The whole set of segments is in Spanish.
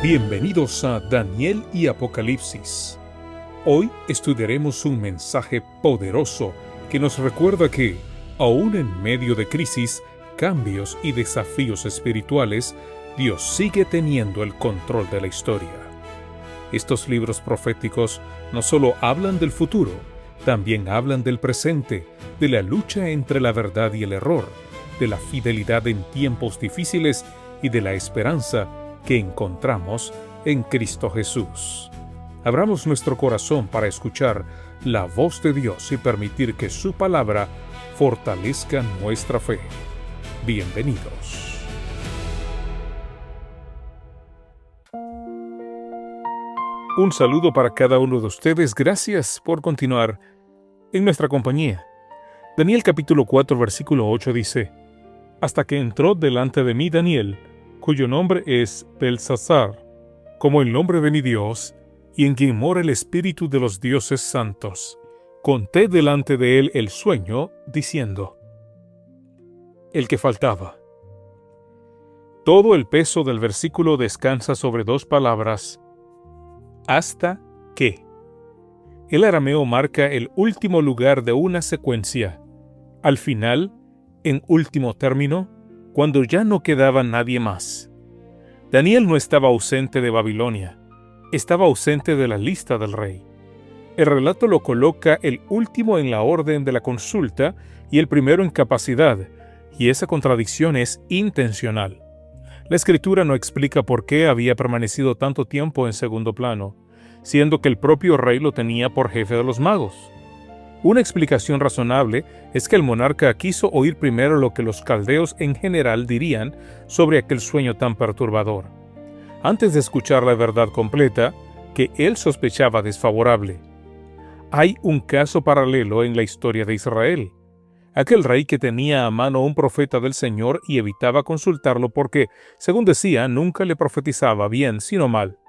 Bienvenidos a Daniel y Apocalipsis. Hoy estudiaremos un mensaje poderoso que nos recuerda que, aún en medio de crisis, cambios y desafíos espirituales, Dios sigue teniendo el control de la historia. Estos libros proféticos no solo hablan del futuro, también hablan del presente, de la lucha entre la verdad y el error, de la fidelidad en tiempos difíciles y de la esperanza que encontramos en Cristo Jesús. Abramos nuestro corazón para escuchar la voz de Dios y permitir que su palabra fortalezca nuestra fe. Bienvenidos. Un saludo para cada uno de ustedes. Gracias por continuar en nuestra compañía. Daniel capítulo 4, versículo 8 dice: Hasta que entró delante de mí Daniel, cuyo nombre es Belsasar, como el nombre de mi Dios, y en quien mora el espíritu de los dioses santos. Conté delante de él el sueño, diciendo: El que faltaba. Todo el peso del versículo descansa sobre dos palabras: hasta que. El arameo marca el último lugar de una secuencia. Al final, en último término, cuando ya no quedaba nadie más. Daniel no estaba ausente de Babilonia, estaba ausente de la lista del rey. El relato lo coloca el último en la orden de la consulta y el primero en capacidad, y esa contradicción es intencional. La escritura no explica por qué había permanecido tanto tiempo en segundo plano, siendo que el propio rey lo tenía por jefe de los magos. Una explicación razonable es que el monarca quiso oír primero lo que los caldeos en general dirían sobre aquel sueño tan perturbador, antes de escuchar la verdad completa que él sospechaba desfavorable. Hay un caso paralelo en la historia de Israel. Aquel rey que tenía a mano un profeta del Señor y evitaba consultarlo porque, según decía, nunca le profetizaba bien, sino mal.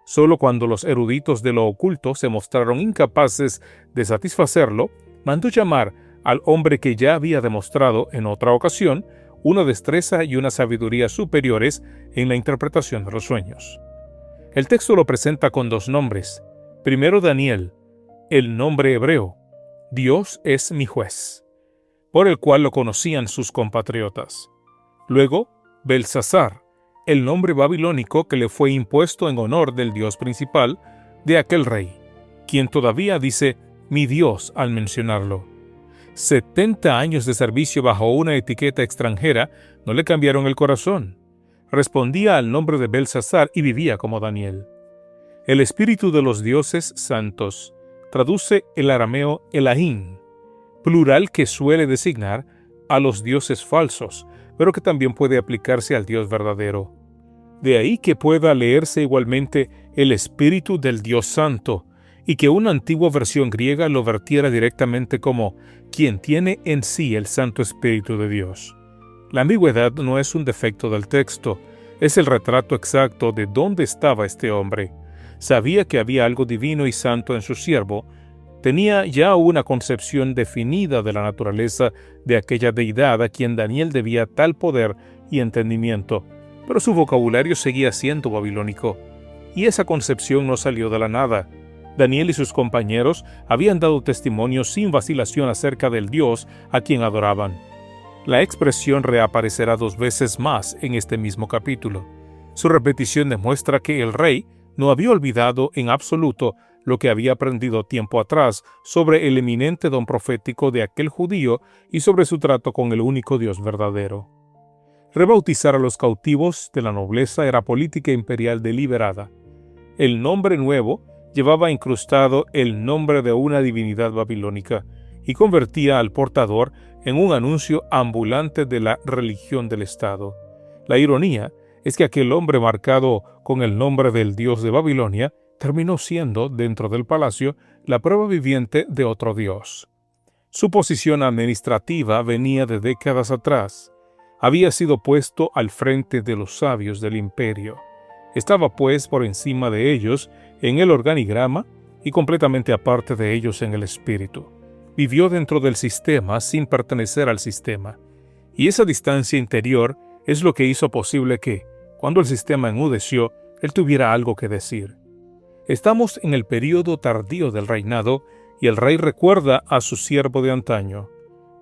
Solo cuando los eruditos de lo oculto se mostraron incapaces de satisfacerlo, mandó llamar al hombre que ya había demostrado en otra ocasión una destreza y una sabiduría superiores en la interpretación de los sueños. El texto lo presenta con dos nombres. Primero Daniel, el nombre hebreo, Dios es mi juez, por el cual lo conocían sus compatriotas. Luego, Belsasar, el nombre babilónico que le fue impuesto en honor del dios principal de aquel rey, quien todavía dice mi Dios al mencionarlo. 70 años de servicio bajo una etiqueta extranjera no le cambiaron el corazón. Respondía al nombre de Belsasar y vivía como Daniel. El espíritu de los dioses santos traduce el arameo Elohim, plural que suele designar a los dioses falsos, pero que también puede aplicarse al Dios verdadero. De ahí que pueda leerse igualmente el espíritu del Dios Santo, y que una antigua versión griega lo vertiera directamente como quien tiene en sí el Santo Espíritu de Dios. La ambigüedad no es un defecto del texto, es el retrato exacto de dónde estaba este hombre. Sabía que había algo divino y santo en su siervo, tenía ya una concepción definida de la naturaleza de aquella deidad a quien Daniel debía tal poder y entendimiento, pero su vocabulario seguía siendo babilónico, y esa concepción no salió de la nada. Daniel y sus compañeros habían dado testimonio sin vacilación acerca del Dios a quien adoraban. La expresión reaparecerá 2 veces más en este mismo capítulo. Su repetición demuestra que el rey no había olvidado en absoluto lo que había aprendido tiempo atrás sobre el eminente don profético de aquel judío y sobre su trato con el único Dios verdadero. Rebautizar a los cautivos de la nobleza era política imperial deliberada. El nombre nuevo llevaba incrustado el nombre de una divinidad babilónica y convertía al portador en un anuncio ambulante de la religión del Estado. La ironía es que aquel hombre marcado con el nombre del dios de Babilonia terminó siendo, dentro del palacio, la prueba viviente de otro dios. Su posición administrativa venía de décadas atrás. Había sido puesto al frente de los sabios del imperio. Estaba pues por encima de ellos en el organigrama y completamente aparte de ellos en el espíritu. Vivió dentro del sistema sin pertenecer al sistema. Y esa distancia interior es lo que hizo posible que, cuando el sistema enmudeció, él tuviera algo que decir. Estamos en el período tardío del reinado y el rey recuerda a su siervo de antaño.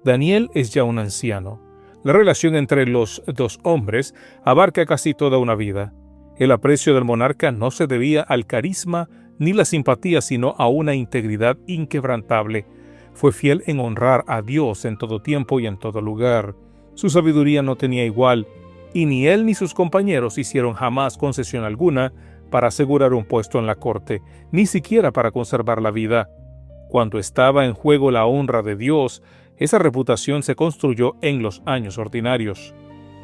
Daniel es ya un anciano. La relación entre los dos hombres abarca casi toda una vida. El aprecio del monarca no se debía al carisma ni la simpatía, sino a una integridad inquebrantable. Fue fiel en honrar a Dios en todo tiempo y en todo lugar. Su sabiduría no tenía igual, y ni él ni sus compañeros hicieron jamás concesión alguna para asegurar un puesto en la corte, ni siquiera para conservar la vida. Cuando estaba en juego la honra de Dios, esa reputación se construyó en los años ordinarios.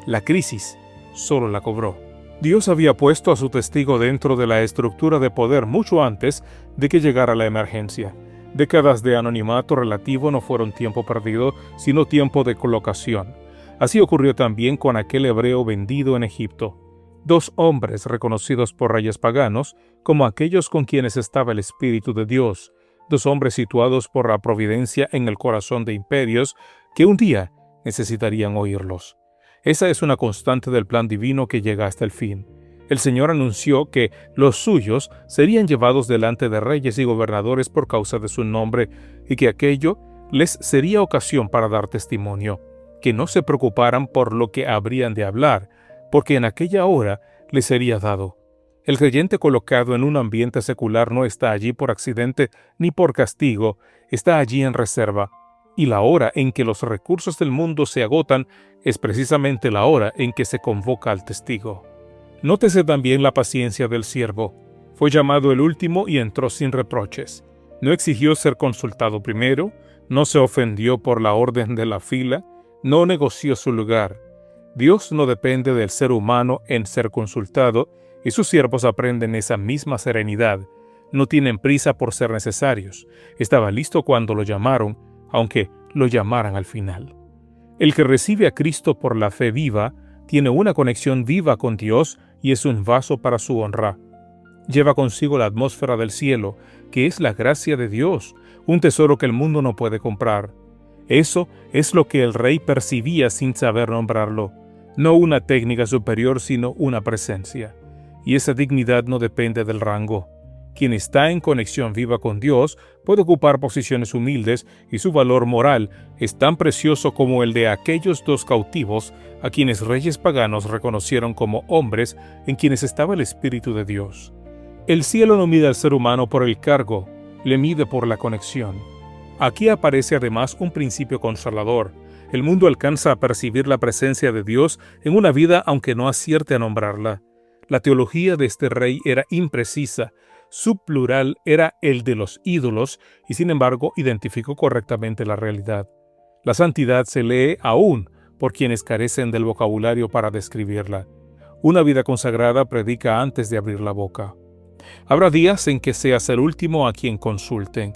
La crisis solo la cobró. Dios había puesto a su testigo dentro de la estructura de poder mucho antes de que llegara la emergencia. Décadas de anonimato relativo no fueron tiempo perdido, sino tiempo de colocación. Así ocurrió también con aquel hebreo vendido en Egipto. Dos hombres reconocidos por reyes paganos como aquellos con quienes estaba el Espíritu de Dios, dos hombres situados por la providencia en el corazón de imperios que un día necesitarían oírlos. Esa es una constante del plan divino que llega hasta el fin. El Señor anunció que los suyos serían llevados delante de reyes y gobernadores por causa de su nombre y que aquello les sería ocasión para dar testimonio, que no se preocuparan por lo que habrían de hablar, porque en aquella hora les sería dado. El creyente colocado en un ambiente secular no está allí por accidente ni por castigo, está allí en reserva. Y la hora en que los recursos del mundo se agotan es precisamente la hora en que se convoca al testigo. Nótese también la paciencia del siervo. Fue llamado el último y entró sin reproches. No exigió ser consultado primero, no se ofendió por la orden de la fila, no negoció su lugar. Dios no depende del ser humano en ser consultado, y sus siervos aprenden esa misma serenidad. No tienen prisa por ser necesarios. Estaba listo cuando lo llamaron, aunque lo llamaran al final. El que recibe a Cristo por la fe viva tiene una conexión viva con Dios y es un vaso para su honra. Lleva consigo la atmósfera del cielo, que es la gracia de Dios, un tesoro que el mundo no puede comprar. Eso es lo que el rey percibía sin saber nombrarlo. No una técnica superior, sino una presencia. Y esa dignidad no depende del rango. Quien está en conexión viva con Dios puede ocupar posiciones humildes y su valor moral es tan precioso como el de aquellos dos cautivos a quienes reyes paganos reconocieron como hombres en quienes estaba el Espíritu de Dios. El cielo no mide al ser humano por el cargo, le mide por la conexión. Aquí aparece además un principio consolador. El mundo alcanza a percibir la presencia de Dios en una vida aunque no acierte a nombrarla. La teología de este rey era imprecisa. Su plural era el de los ídolos y sin embargo identificó correctamente la realidad. La santidad se lee aún por quienes carecen del vocabulario para describirla. Una vida consagrada predica antes de abrir la boca. Habrá días en que seas el último a quien consulten.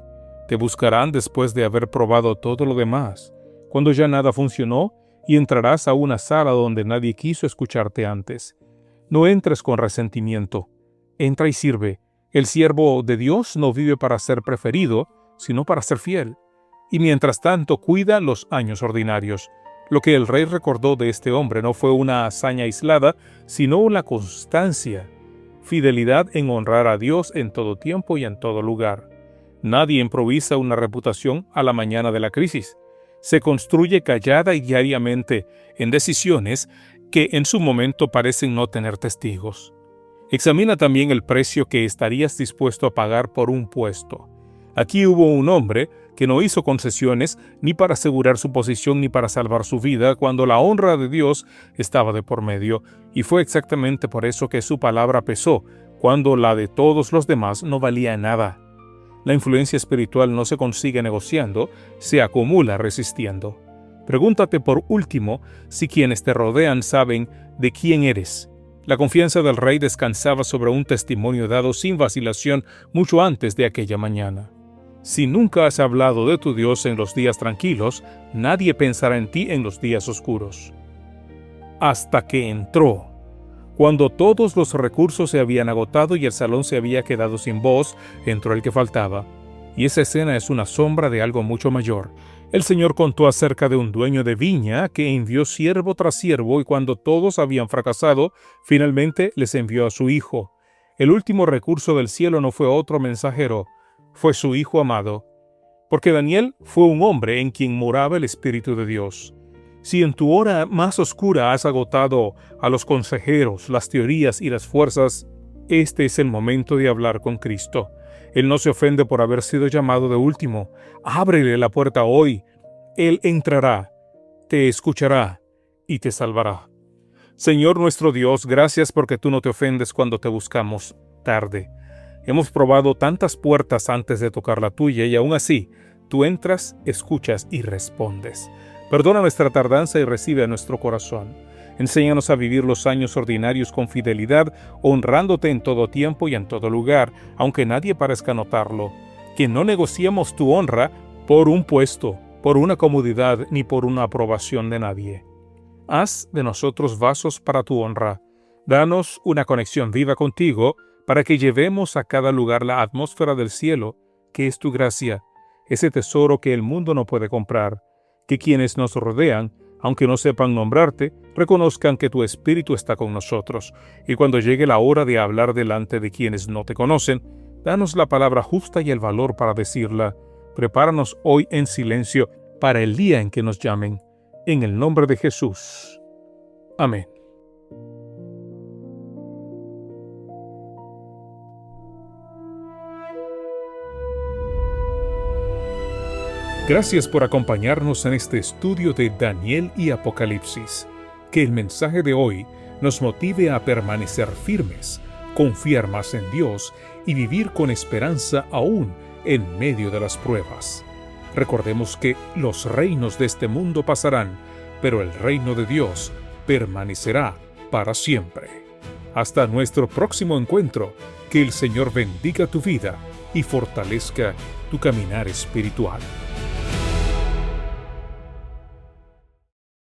Te buscarán después de haber probado todo lo demás, cuando ya nada funcionó, y entrarás a una sala donde nadie quiso escucharte antes. No entres con resentimiento. Entra y sirve. El siervo de Dios no vive para ser preferido, sino para ser fiel. Y mientras tanto cuida los años ordinarios. Lo que el rey recordó de este hombre no fue una hazaña aislada, sino una constancia. Fidelidad en honrar a Dios en todo tiempo y en todo lugar. Nadie improvisa una reputación a la mañana de la crisis. Se construye callada y diariamente en decisiones que en su momento parecen no tener testigos. Examina también el precio que estarías dispuesto a pagar por un puesto. Aquí hubo un hombre que no hizo concesiones ni para asegurar su posición ni para salvar su vida cuando la honra de Dios estaba de por medio, y fue exactamente por eso que su palabra pesó, cuando la de todos los demás no valía nada. La influencia espiritual no se consigue negociando, se acumula resistiendo. Pregúntate por último si quienes te rodean saben de quién eres. La confianza del rey descansaba sobre un testimonio dado sin vacilación mucho antes de aquella mañana. Si nunca has hablado de tu Dios en los días tranquilos, nadie pensará en ti en los días oscuros. Hasta que entró. Cuando todos los recursos se habían agotado y el salón se había quedado sin voz, entró el que faltaba. Y esa escena es una sombra de algo mucho mayor. El Señor contó acerca de un dueño de viña que envió siervo tras siervo y cuando todos habían fracasado, finalmente les envió a su hijo. El último recurso del cielo no fue otro mensajero, fue su Hijo amado, porque Daniel fue un hombre en quien moraba el Espíritu de Dios. Si en tu hora más oscura has agotado a los consejeros, las teorías y las fuerzas, este es el momento de hablar con Cristo. Él no se ofende por haber sido llamado de último. Ábrele la puerta hoy. Él entrará, te escuchará y te salvará. Señor nuestro Dios, gracias porque tú no te ofendes cuando te buscamos tarde. Hemos probado tantas puertas antes de tocar la tuya y aún así, tú entras, escuchas y respondes. Perdona nuestra tardanza y recibe a nuestro corazón. Enséñanos a vivir los años ordinarios con fidelidad, honrándote en todo tiempo y en todo lugar, aunque nadie parezca notarlo. Que no negociemos tu honra por un puesto, por una comodidad ni por una aprobación de nadie. Haz de nosotros vasos para tu honra. Danos una conexión viva contigo para que llevemos a cada lugar la atmósfera del cielo, que es tu gracia, ese tesoro que el mundo no puede comprar. Que quienes nos rodean, aunque no sepan nombrarte, reconozcan que tu Espíritu está con nosotros. Y cuando llegue la hora de hablar delante de quienes no te conocen, danos la palabra justa y el valor para decirla. Prepáranos hoy en silencio para el día en que nos llamen. En el nombre de Jesús. Amén. Gracias por acompañarnos en este estudio de Daniel y Apocalipsis. Que el mensaje de hoy nos motive a permanecer firmes, confiar más en Dios y vivir con esperanza aún en medio de las pruebas. Recordemos que los reinos de este mundo pasarán, pero el reino de Dios permanecerá para siempre. Hasta nuestro próximo encuentro, que el Señor bendiga tu vida y fortalezca tu caminar espiritual.